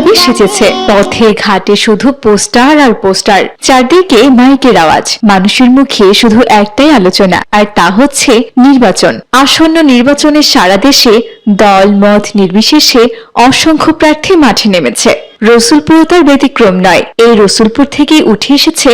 ভাবে সেজেছে। পথে ঘাটে শুধু পোস্টার আর পোস্টার, চারদিকে মাইকের আওয়াজ, মানুষের মুখে শুধু একটাই আলোচনা, আর তা হচ্ছে নির্বাচন। আসন্ন নির্বাচনে সারা দেশে দল মত নির্বিশেষে অসংখ্য প্রার্থী মাঠে নেমেছে। রসুলপুর তার ব্যতিক্রম নয়। এই রসুলপুর থেকেই উঠে এসেছে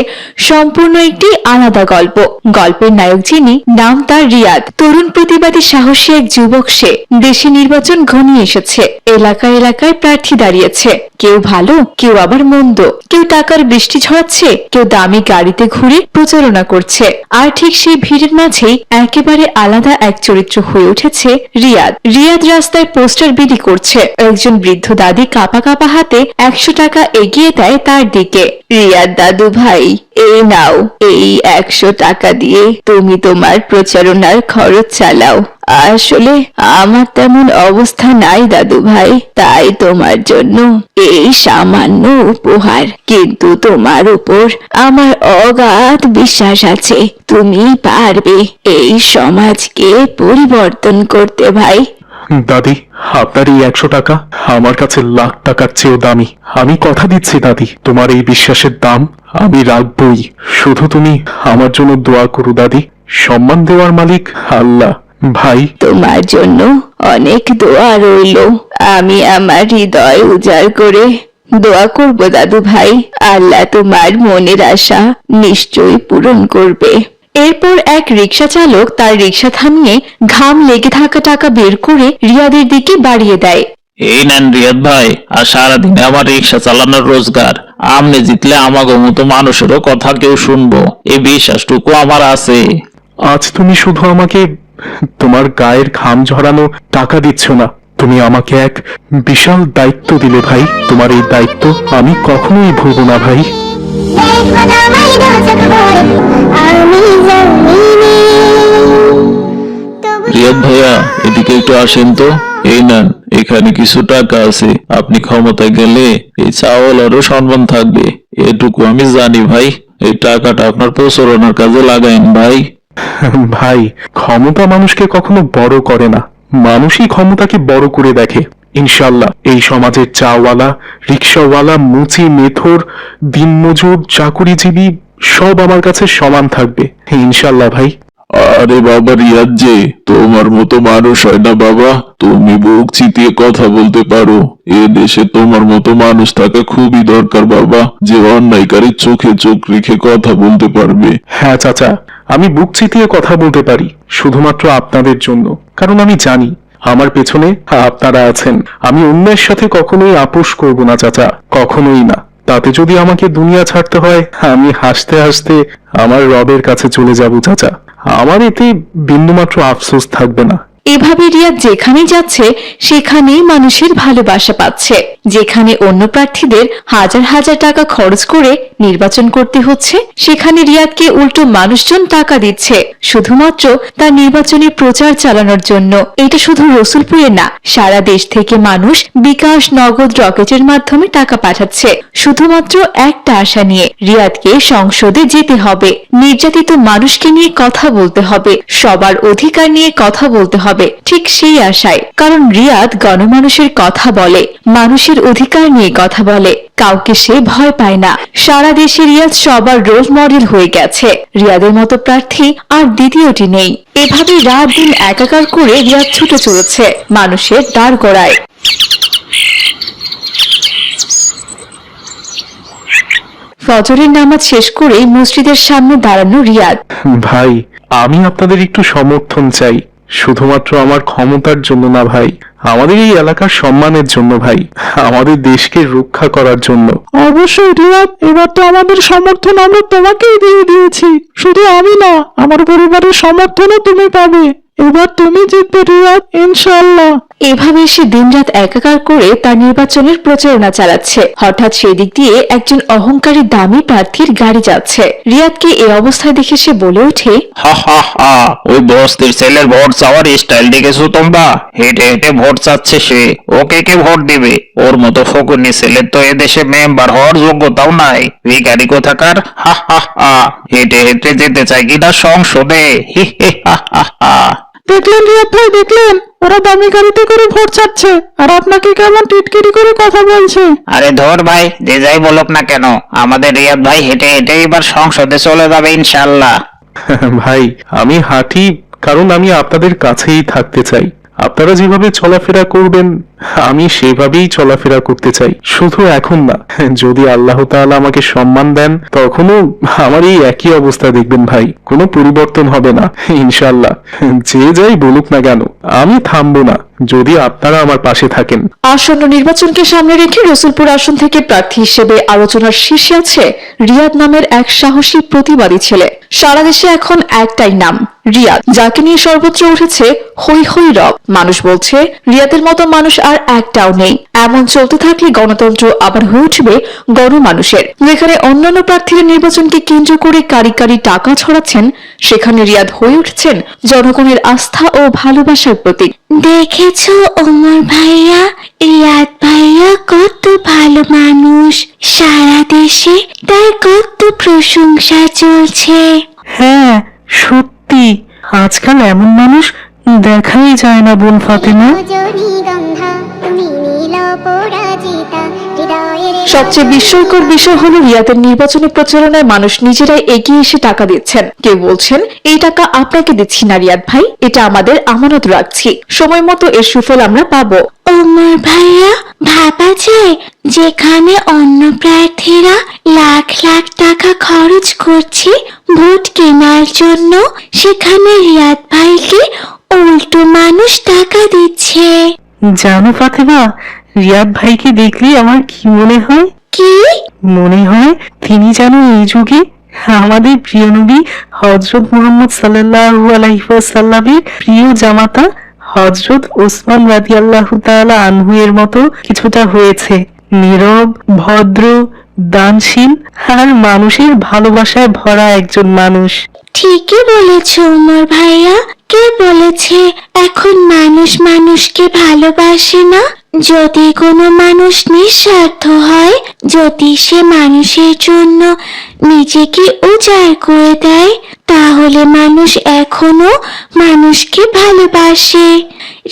সম্পূর্ণ একটি আলাদা গল্প। গল্পের নায়ক যিনি, নাম তার রিয়াদ। তরুণ প্রতিবাদী সাহসী এক যুবক সে। দেশে নির্বাচন ঘনিয়ে এসেছে। এলাকায় এলাকায় প্রার্থী দাঁড়িয়েছে, কেউ ভালো, কেউ আবার মন্দ, কেউ টাকার বৃষ্টি ঝরাচ্ছে, কেউ দামি গাড়িতে ঘুরে প্রচারণা করছে। আর ঠিক সেই ভিড়ের মাঝেই একেবারে আলাদা এক চরিত্র হয়ে উঠেছে রিয়াদ। রিয়াদ রাস্তায় পোস্টার বিলি করছে। একজন বৃদ্ধ দাদি কাঁপা কাঁপা হাতে 100 টাকা এগিয়ে দেয় তার দিকে। রিয়াদ দাদু ভাই, এই নাও, এই 100 টাকা দিয়ে তুমি তোমার প্রচারণার খরচ চালাও। আসলে আমার তেমন অবস্থা নাই দাদু ভাই, তাই তোমার জন্য এই সামান্য উপহার। কিন্তু তোমার উপর আমার অগাধ বিশ্বাস আছে, তুমি পারবে এই সমাজকে পরিবর্তন করতে ভাই। দাদি, আপনার এই 100 টাকা আমার কাছে লাখ টাকার চেয়েও দামি। আমি কথা দিচ্ছি দাদি, তোমার এই বিশ্বাসের দাম আমি রাখবই। শুধু তুমি আমার জন্য দোয়া করো দাদি। সম্মান দেওয়ার মালিক আল্লাহ। ভাই, তোমার জন্য অনেক দোয়া রইল। আমি আমার হৃদয় উজাড় করে দোয়া করব দাদু ভাই। আল্লাহ তোমার মনের আশা নিশ্চয়ই পূরণ করবে। এরপর এক রিকশা চালক তার রিকশা থামিয়ে ঘাম লেগে থাকা টাকা বের করে রিয়াদের দিকে বাড়িয়ে দেয়। এই নেন রিয়াদ ভাই, আর সারাদিনে আমার রিক্সা চালানোর রোজগার। আমনে জিতলে আমাগো মতো মানুষেরও কথা কেউ শুনবো, এই বিশ্বাসটুকু আমার আছে। আজ তুমি শুধু আমাকে তোমার গায়ের ঘাম ঝরানো টাকা দিচ্ছ না, তুমি আমাকে এক বিশাল দায়িত্ব দিলে ভাই। তোমার এই দায়িত্ব আমি কখনোই ভুলবো না ভাই। রিয়াদ ভাইয়া, এদিকে একটু আসেন তো। এই নেন, এখানে কিছু টাকা আছে। আপনি ক্ষমতায় গেলে এই চাওয়াল আরো সম্মান থাকবে, এটুকু আমি জানি ভাই। এই টাকাটা আপনার প্রচারণার কাজে লাগাইন ভাই। ভাই, ক্ষমতা মানুষকে কখনো বড় করে না, মানুষই ক্ষমতাকে বড় করে দেখে। ইনশাল্লাহ এই সমাজের চাওয়ালা, রিক্সাওয়ালা, মুচি মেথর, দিনমজুর, চাকুরিজীবী সব আমার কাছে সমান থাকবে ইনশাল্লাহ ভাই। আরে বাবা রিয়াদ, যে তোমার মতো মানুষ হয় না বাবা। তুমি বুক চিতিয়ে কথা বলতে পারো। এ দেশে তোমার মতো মানুষ থাকা খুবই দরকার বাবা, যে অন্যায়কারীর চোখে চোখ রেখে কথা বলতে পারবে। হ্যাঁ চাচা, আমি বুক চিতিয়ে কথা বলতে পারি শুধুমাত্র আপনাদের জন্য, কারণ আমি জানি আমার পেছনে আপনারা আছেন। আমি অন্যের সাথে কখনোই আপোষ করব না চাচা, কখনোই না। তাতে যদি আমাকে দুনিয়া ছাড়তে হয়, আমি হাসতে হাসতে আমার রবের কাছে চলে যাব চাচা। আমার এতে বিন্দুমাত্র আফসোস থাকবে না। এভাবে রিয়াদ যেখানেই যাচ্ছে সেখানেই মানুষের ভালোবাসা পাচ্ছে। যেখানে অন্য প্রার্থীদের হাজার হাজার টাকা খরচ করে নির্বাচন করতে হচ্ছে, সেখানে রিয়াদকে উল্টো মানুষজন টাকা দিচ্ছে শুধুমাত্র তার নির্বাচনী প্রচার চালানোর জন্য। এটা শুধু রসুলপুরে না, সারা দেশ থেকে মানুষ বিকাশ, নগদ, রকেটের মাধ্যমে টাকা পাঠাচ্ছে শুধুমাত্র একটা আশা নিয়ে, রিয়াদকে সংসদে যেতে হবে, নির্যাতিত মানুষকে নিয়ে কথা বলতে হবে, সবার অধিকার নিয়ে কথা বলতে হবে, ঠিক সেই আশায়। কারণ রিয়াদ গণমানুষের কথা বলে, মানুষের অধিকার নিয়ে কথা বলে, কাউকে সে ভয় পায় না। সারা দেশে রিয়াদ সবার রোল মডেল হয়ে গেছে। রিয়াদের মতো প্রার্থী আর দ্বিতীয়টি নেই। এভাবে রাত দিন একাকার করে রিয়াদ ছুটে চলেছে মানুষের দ্বার গোড়ায়। ফজরের নামাজ শেষ করে মসজিদের সামনে দাঁড়ানো রিয়াদ। ভাই, আমি আপনাদের একটু সমর্থন চাই, শুধুমাত্র আমার ক্ষমতার জন্য না ভাই, আমাদের এই এলাকার সম্মানের জন্য ভাই, আমাদের দেশকে রক্ষা করার জন্য। অবশ্যই রিয়াদ, এবার তো আমাদের সমর্থন আমরা তোমাকেই দিয়ে দিয়েছি। শুধু আমি না, আমার পরিবারের সমর্থনও তুমি পাবে। এবার তুমি জিতবে রিয়াদ, ইনশাআল্লাহ। এভাবে সে দিনরাত একাকার করে তার নির্বাচনের প্রচারণা চালাচ্ছে। হঠাৎ সেদিক দিয়ে একজন অহংকারী দামি প্রার্থীর গাড়ি যাচ্ছে। রিয়াদকে এই অবস্থায় দেখে সে বলে ওঠে, হা হা হা, ওই বস্তির ছেলের ভোট চাওয়ার স্টাইল দেখেছো তোমরা? হেঁটে হেঁটে ভোট চাচ্ছে সে। ওকে কে ভোট দিবে? ওর মতো ফকুনি ছেলের তো এদেশে মেম্বার হওয়ার যোগ্যতাও নাই। ভিখারি কোথাকার। হা হা হা, হেঁটে হেঁটে যেতে চাই কিনা সংসদে। হি হি হা হা হা। দেখলেন রিয়াদ ভাই, দেখলেন ওরা দামি গাড়িতে করে ভোট চাচ্ছে আর আপনাকে কেমন টিটকিরি করে কথা বলছে। আরে ধর ভাই, যে যাই বলুক না কেন, আমাদের রিয়াদ ভাই হেঁটে হেঁটে এবার সংসদে চলে যাবে ইনশাল্লাহ। ভাই আমি হাঁটি কারণ আমি আপনাদের কাছেই থাকতে চাই। আপনারা যেভাবে চলাফেরা করবেন আমি সেভাবেই চলাফেরা করতে চাই, শুধু এখন না, যদি আল্লাহ তাআলা আমাকে সম্মান দেন তখনও আমার এই একই অবস্থা দেখবেন ভাই, কোনো পরিবর্তন হবে না ইনশাআল্লাহ। যে যাই বলুক না কেন আমি থামবো না যদি আপনারা আমার পাশে থাকেন। আসন্ন নির্বাচনকে সামনে রেখে রসুলপুর আসন থেকে প্রার্থী হিসেবে আলোচনার শীর্ষে আছে রিয়াদ নামের এক সাহসী প্রতিবাদী ছেলে। সারা দেশে এখন একটাই নাম, রিয়াদ, যাকে নিয়ে সর্বত্র উঠেছে হৈ হৈ রব। মানুষ বলছে রিয়াদের মতো মানুষ আর একটাও নেই। এমন চলতে থাকলে গণতন্ত্র আবার হয়ে উঠবে গণমানুষের। যেখানে অন্যান্য প্রার্থীরা নির্বাচনকে কেন্দ্র করে কারি কারি টাকা ছড়াচ্ছেন, সেখানে রিয়াদ হয়ে উঠছেন জনগণের আস্থা ও ভালোবাসার প্রতীক। দেখেছো ওমর ভাইয়া, রিয়াদ ভাইয়া কত ভালো মানুষ, সারা দেশে তার কত প্রশংসা চলছে। হ্যাঁ সত্যি, আজকাল এমন মানুষ দেখাই যায় না বোন ফাতেমা। সবচেয়ে বিস্ময়কর বিষয় হলো রিয়াদের নির্বাচনী প্রচারণায় মানুষ নিজেরাই এগিয়ে এসে টাকা দিচ্ছেন। কেউ বলছেন এই টাকা আপনাকে দিচ্ছি না রিয়াদ ভাই, এটা আমাদের আমানত রাখছি, সময় মতো এর সুফল আমরা পাবো। ওমর ভাইয়া, ভাবা যায় যেখানে অন্য প্রার্থীরা লাখ লাখ টাকা খরচ করছে ভোট কেনার জন্য, সেখানে রিয়াদ ভাইকে উল্টো মানুষ টাকা দিচ্ছে। জানো ফাতেমা, রিয়াদ ভাইকে দেখলে আমার কি মনে হয়? কি মনে হয় তিনি যেন এই যুগে আমাদের প্রিয় নবী হযরত মুহাম্মদ সাল্লাল্লাহু আলাইহি ওয়াসাল্লামের প্রিয় জামাতা হযরত ওসমান রাদিয়াল্লাহু তাআলা আনহু এর মতো কিছুটা হয়েছে। নীরব, ভদ্র, দানশীল আর মানুষের ভালোবাসায় ভরা একজন মানুষ। ঠিকই বলেছ ওমর ভাইয়া। কে বলেছে এখন মানুষ মানুষকে ভালোবাসে না? যদি কোনো মানুষ নিঃস্বার্থ হয়, যদি সে মানুষের জন্য নিজেকে উজাড় করে দেয়, তাহলে মানুষ এখনো মানুষকে ভালোবাসে।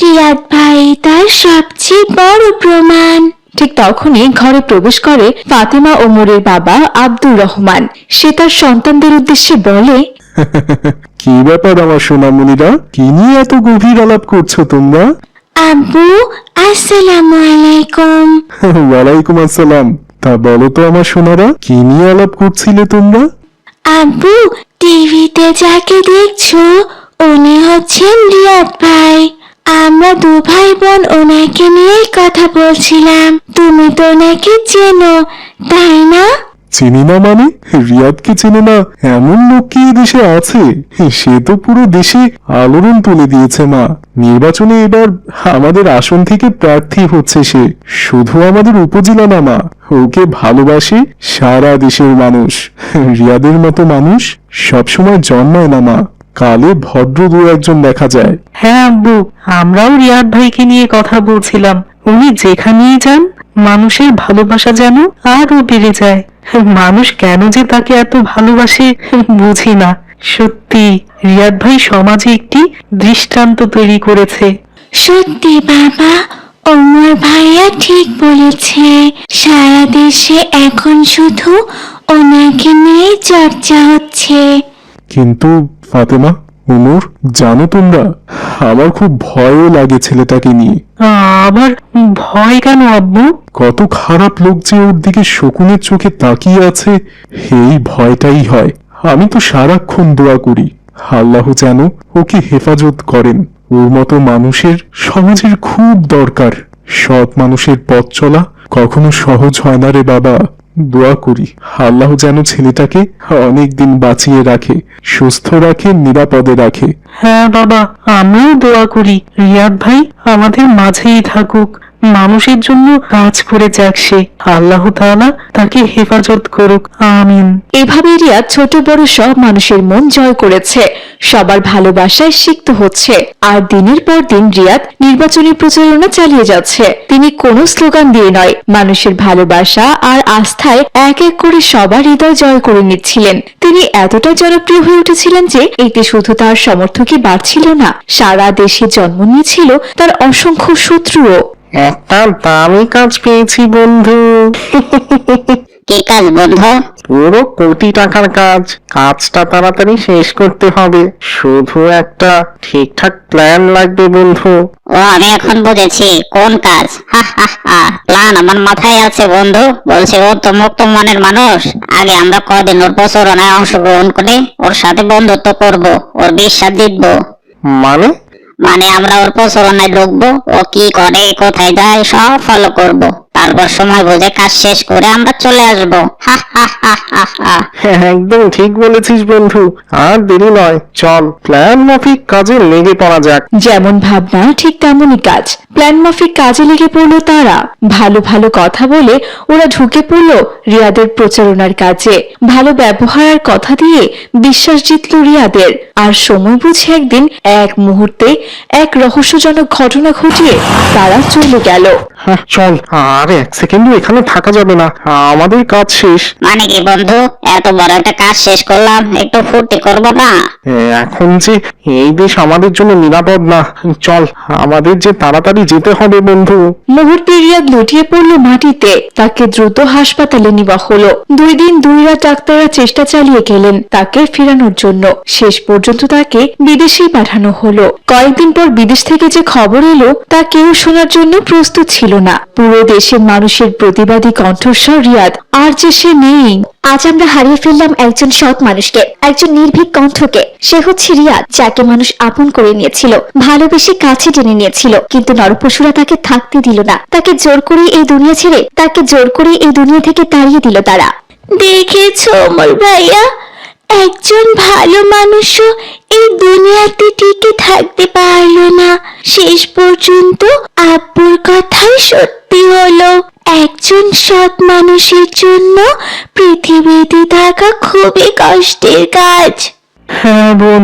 রিয়াদ ভাই তার সবচেয়ে বড় প্রমাণ। ঠিক তখনই ঘরে প্রবেশ করে ফাতেমা ওমরের বাবা আব্দুর রহমান। সে তার সন্তানদের উদ্দেশ্যে বলে, কি ব্যাপার আমার সোনামণিরা, কি নিয়ে এত গভীর আলাপ করছো তোমরা? আব্বু, আসসালামু আলাইকুম। ওয়ালাইকুম আসসালাম। তা বলো তো আমার সোনারা, কি নিয়ে আলাপ করছিলে তোমরা? আব্বু, টিভিতে যাকে দেখছো উনি হচ্ছেন রিয়াদ ভাই। আমরা দু ভাই বোন ওনাকে নিয়েই কথা বলছিলাম। তুমি তো ওনাকে চেনো, তাই না? চিনি না মানে? রিয়াদকে চেনে না এমন লোক কি এই দেশে আছে? সে তো পুরো দেশে আলোড়ন তুলে দিয়েছে মা। নির্বাচনে এবার আমাদের আসন থেকে প্রার্থী হচ্ছে সে। শুধু আমাদের উপজেলা না মা, ওকে ভালোবাসে সারা দেশের মানুষ। রিয়াদের মতো মানুষ সবসময় জন্মায় না মা, কালে ভদ্র দু একজন দেখা যায়। হ্যাঁ আব্বু, আমরাও রিয়াদ ভাইকে নিয়ে কথা বলছিলাম। উনি যেখানেই যান মানুষের ভালোবাসা যেন আরো বেড়ে যায়। মানুষ কেন যে তাকে এত ভালোবাসে বুঝি না। সত্যি রিয়াদ ভাই সমাজে একটি দৃষ্টান্ত তৈরি করেছে। সত্যি বাবা, ওমর ভাইয়া ঠিক বলেছে। সারা দেশে এখন শুধু ওনাকে নিয়ে চর্চা হচ্ছে। কিন্তু ফাতেমা, ওমর, জানো তোমরা, আমার খুব ভয়ও লাগে ছেলেটাকে নিয়ে। আবার ভয় কেন আব্বু? কত খারাপ লোক যে ওর দিকে শকুনের চোখে তাকিয়ে আছে, এই ভয়টাই হয়। আমি তো সারাক্ষণ দোয়া করি আল্লাহ যেন ওকে হেফাজত করেন। ওর মতো মানুষের সমাজের খুব দরকার। সৎ মানুষের পথ চলা কখনো সহজ হয় না রে বাবা। দোয়া করি আল্লাহ যেন ছেলেটাকে অনেক দিন বাঁচিয়ে রাখে, সুস্থ রাখে, নিরাপদে রাখে। হ্যাঁ বাবা, আমরাও দোয়া করি রিয়াদ ভাই আমাদের মাঝেই থাকুক, মানুষের জন্য কাজ করে যাক সে। আল্লাহ তাআলা তাকে হেফাজত করুক, আমিন। এভাবে রিয়াদ ছোট বড় সব মানুষের মন জয় করেছে, সবার ভালোবাসায় সিক্ত হচ্ছে। আর দিনের পর দিন রিয়াদ নির্বাচনী প্রচারণা চালিয়ে যাচ্ছে। তিনি কোনো স্লোগান দিয়ে নয়, মানুষের ভালোবাসা আর আস্থায় এক এক করে সবার হৃদয় জয় করে নিচ্ছিলেন। তিনি এতটা জনপ্রিয় হয়ে উঠেছিলেন যে এতে শুধু তার সমর্থন শুধু কি বাড়ছিল না, সারা দেশে জন্ম নিয়েছিল তার অসংখ্য শত্রুও। একটা দামি কাজ পেয়েছি বন্ধু। কি কাজ বন্ধু? পুরো কোটি টাকার কাজ। কাজটা তাড়াতাড়ি শেষ করতে হবে, শুধু একটা ঠিকঠাক প্ল্যান লাগবে বন্ধু। ও আমি এখন বুঝেছি কোন কাজ। হা হা হা, প্ল্যান আমার মাথায় আছে বন্ধু। বলছি ও তো মুক্ত মনের মানুষ, আগে আমরা কদিন ওর প্রচারণায় অংশগ্রহণ করে ওর সাথে বন্ধুত্ব করব, ওর বিশ্বাস জিতবো। মানে? মানে আমরা ওর প্রচারণায় ঢুকবো, ও কি করে কোথায় যায় সব ফলো করব, তারপর সময় বুঝে কাজ শেষ করে আমরা চলে আসবো। হা হা হা হা হা। একদম ঠিক বলেছিস বন্ধু, আর দেরি নয়, চল প্ল্যান মাফিক কাজে লেগে পড়া যাক। যেমন ভাবনা ঠিক তেমনই কাজ। প্ল্যান মাফিক কাজে লেগে পড়লো তারা। ভালো ভালো কথা বলে ওরা ঢুকে পড়লো রিয়াদের প্রচারণার কাজে। ভালো ব্যবহার আর কথা দিয়ে বিশ্বাস জিতলো রিয়াদের। আর সময় বুঝে একদিন এক মুহূর্তে এক রহস্যজনক ঘটনা ঘটিয়ে তারা চলে গেল। হ্যাঁ, চল, আর এক সেকেন্ডও এখানে থাকা যাবে না, আমাদের কাজ শেষ। মানে কি বন্ধু, এত বড় একটা কাজ শেষ করলাম, একটু ফুর্তি করবো না? এখন যে এই দেশ আমাদের জন্য নিরাপদ না, চল আমাদের যে তাড়াতাড়ি যেতে হবে বন্ধু। মুহূর্তে রিয়াদ লুটিয়ে পড়লো মাটিতে। তাকে দ্রুত হাসপাতালে নেওয়া হলো। 2 দিন 2 রাত ডাক্তাররা চেষ্টা চালিয়ে গেলেন তাকে ফেরানোর জন্য। শেষ পর্যন্ত তাকে বিদেশেই পাঠানো হলো। কয়েকদিন পর বিদেশ থেকে যে খবর এলো তা কেউ শোনার জন্য প্রস্তুত ছিল না। পুরো দেশের মানুষের প্রতিবাদী কণ্ঠস্বর রিয়াদ আর যে সে নেই। আজ আমরা হারিয়ে ফেললাম একজন সৎ মানুষকে, একজন নির্ভীক কণ্ঠকে। সে হচ্ছে রিয়াদ, যাকে মানুষ আপন করে নিয়েছিল, ভালোবেসে কাছে টেনে নিয়েছিল, কিন্তু নরপশুরা তাকে থাকতে দিল না। তাকে জোর করে এই দুনিয়া ছেড়ে, তাকে জোর করে এই দুনিয়া থেকে তাড়িয়ে দিল তারা। দেখেছো অমর ভাইয়া, একজন ভালো মানুষও এই দুনিয়াতে টিকে থাকতে পারলো না। শেষ পর্যন্ত আব্বুর কথাই সত্যি হলো। একজন সৎ মানুষের জন্য পৃথিবীতে থাকা খুবই কষ্টের কাজ। হ্যাঁ বোন,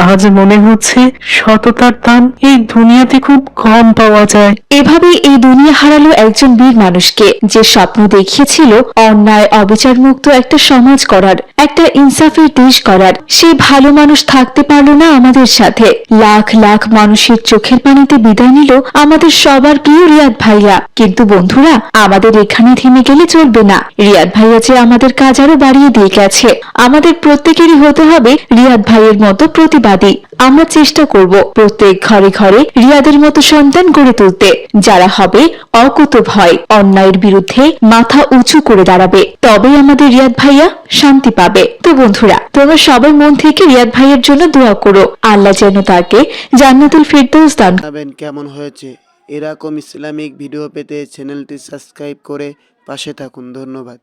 আজ মনে হচ্ছে সততার দাম এই দুনিয়াতে খুব কম পাওয়া যায়। এভাবেই এই দুনিয়া হারালো একজন বীর মানুষকে, যে স্বপ্ন দেখিয়েছিল অন্যায় অবিচার মুক্ত একটা সমাজ করার, একটা ইনসাফের দেশ করার। সে ভালো মানুষ থাকতে পারলো না আমাদের সাথে। লাখ লাখ মানুষের চোখের পানিতে বিদায় নিল আমাদের সবার প্রিয় রিয়াদ ভাইয়া। কিন্তু বন্ধুরা, আমাদের এখানে থেমে গেলে চলবে না। রিয়াদ ভাইয়া যে আমাদের কাজ আরো বাড়িয়ে দিয়ে গেছে। আমাদের প্রত্যেকেরই হতে হবে রিয়াদ ভাইয়ের মতো প্রতিবাদী। আমরা চেষ্টা করব প্রত্যেক ঘরে ঘরে রিয়াদের মতো সন্তান গড়ে তুলতে, যারা হবে অকুতভয়, অন্যায়ের বিরুদ্ধে মাথা উঁচু করে দাঁড়াবে। তবেই আমাদের রিয়াদ ভাইয়া শান্তি পাবে। তো বন্ধুরা, তোমরা সবাই মন থেকে রিয়াদ ভাইয়ের জন্য দোয়া করো, আল্লাহ যেন তাকে জান্নাতুল ফিরদৌস দান। জানাবেন কেমন হয়েছে। এরকম ইসলামিক ভিডিও পেতে চ্যানেলটি সাবস্ক্রাইব করে পাশে থাকুন। ধন্যবাদ।